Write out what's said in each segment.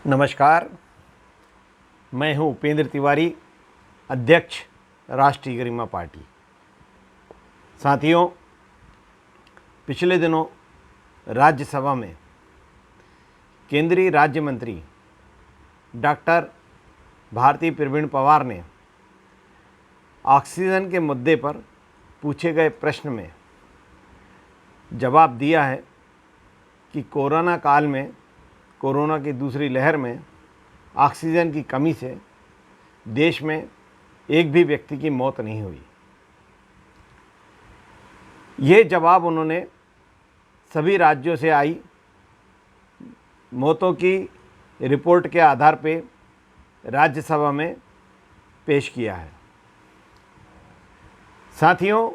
नमस्कार, मैं हूं उपेंद्र तिवारी, अध्यक्ष राष्ट्रीय गरिमा पार्टी। साथियों, पिछले दिनों राज्यसभा में केंद्रीय राज्य मंत्री डॉक्टर भारती प्रवीण पवार ने ऑक्सीजन के मुद्दे पर पूछे गए प्रश्न में जवाब दिया है कि कोरोना काल में, कोरोना की दूसरी लहर में ऑक्सीजन की कमी से देश में एक भी व्यक्ति की मौत नहीं हुई। ये जवाब उन्होंने सभी राज्यों से आई मौतों की रिपोर्ट के आधार पे राज्यसभा में पेश किया है। साथियों,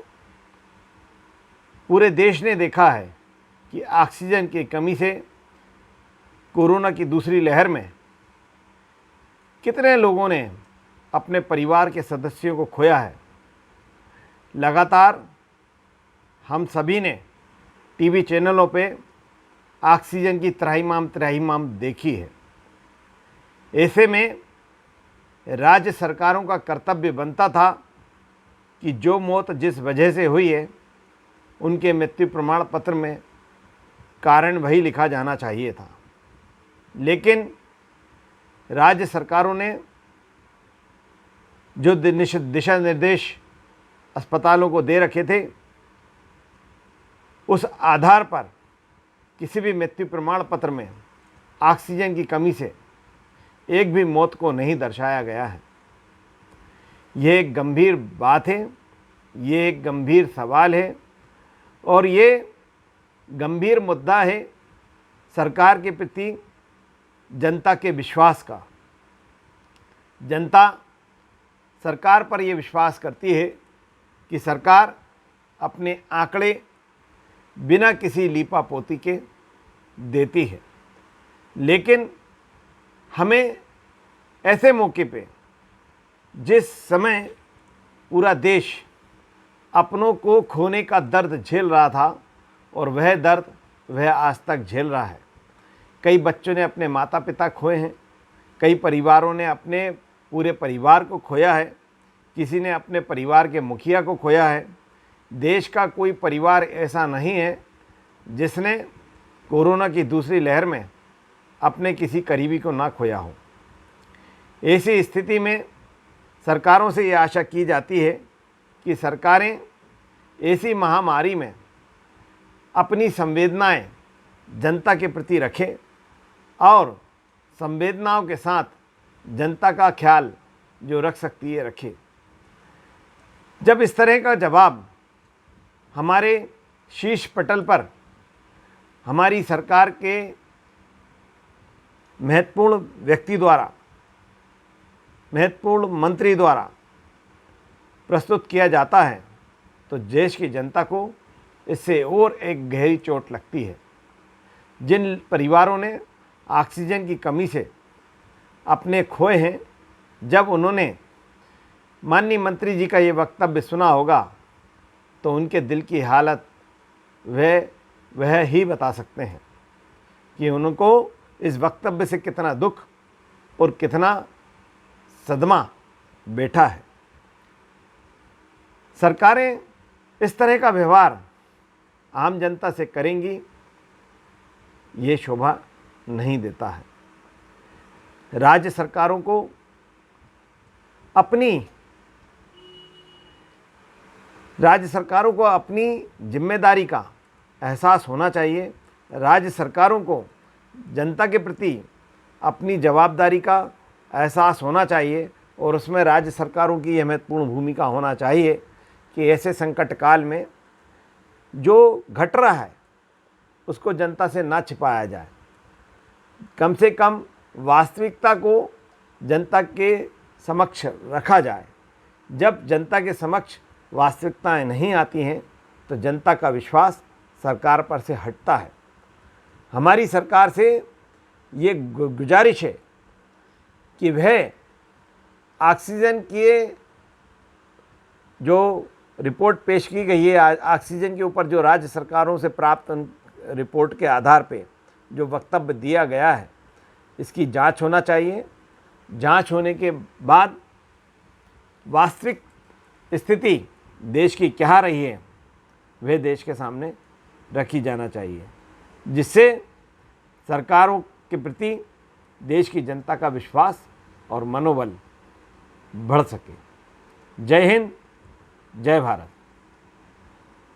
पूरे देश ने देखा है कि ऑक्सीजन की कमी से कोरोना की दूसरी लहर में कितने लोगों ने अपने परिवार के सदस्यों को खोया है। लगातार हम सभी ने टीवी चैनलों पे ऑक्सीजन की त्राहिमाम देखी है। ऐसे में राज्य सरकारों का कर्तव्य बनता था कि जो मौत जिस वजह से हुई है उनके मृत्यु प्रमाण पत्र में कारण वही लिखा जाना चाहिए था, लेकिन राज्य सरकारों ने जो दिशा निर्देश अस्पतालों को दे रखे थे, उस आधार पर किसी भी मृत्यु प्रमाण पत्र में ऑक्सीजन की कमी से एक भी मौत को नहीं दर्शाया गया है। ये एक गंभीर बात है, ये एक गंभीर सवाल है और ये गंभीर मुद्दा है सरकार के प्रति जनता के विश्वास का। जनता सरकार पर यह विश्वास करती है कि सरकार अपने आंकड़े बिना किसी लीपापोती के देती है, लेकिन हमें ऐसे मौके पे, जिस समय पूरा देश अपनों को खोने का दर्द झेल रहा था और वह दर्द वह आज तक झेल रहा है। कई बच्चों ने अपने माता पिता खोए हैं, कई परिवारों ने अपने पूरे परिवार को खोया है, किसी ने अपने परिवार के मुखिया को खोया है। देश का कोई परिवार ऐसा नहीं है जिसने कोरोना की दूसरी लहर में अपने किसी करीबी को ना खोया हो। ऐसी स्थिति में सरकारों से ये आशा की जाती है कि सरकारें ऐसी महामारी में अपनी संवेदनाएं जनता के प्रति रखें और संवेदनाओं के साथ जनता का ख्याल जो रख सकती है रखे। जब इस तरह का जवाब हमारे शीर्ष पटल पर हमारी सरकार के महत्वपूर्ण व्यक्ति द्वारा, महत्वपूर्ण मंत्री द्वारा प्रस्तुत किया जाता है, तो देश की जनता को इससे और एक गहरी चोट लगती है। जिन परिवारों ने ऑक्सीजन की कमी से अपने खोए हैं, जब उन्होंने माननीय मंत्री जी का ये वक्तव्य सुना होगा तो उनके दिल की हालत वह ही बता सकते हैं कि उनको इस वक्तव्य से कितना दुख और कितना सदमा बैठा है। सरकारें इस तरह का व्यवहार आम जनता से करेंगी, ये शोभा नहीं देता है। राज्य सरकारों को अपनी जिम्मेदारी का एहसास होना चाहिए। राज्य सरकारों को जनता के प्रति अपनी जवाबदारी का एहसास होना चाहिए और उसमें राज्य सरकारों की यह महत्वपूर्ण भूमिका होना चाहिए कि ऐसे संकट काल में जो घट रहा है उसको जनता से ना छिपाया जाए। कम से कम वास्तविकता को जनता के समक्ष रखा जाए। जब जनता के समक्ष वास्तविकताएं नहीं आती हैं तो जनता का विश्वास सरकार पर से हटता है। हमारी सरकार से ये गुजारिश है कि वह ऑक्सीजन के जो रिपोर्ट पेश की गई है, ऑक्सीजन के ऊपर जो राज्य सरकारों से प्राप्त रिपोर्ट के आधार पे जो वक्तव्य दिया गया है, इसकी जांच होना चाहिए। जांच होने के बाद वास्तविक स्थिति देश की क्या रही है वह देश के सामने रखी जाना चाहिए, जिससे सरकारों के प्रति देश की जनता का विश्वास और मनोबल बढ़ सके। जय हिंद, जय भारत।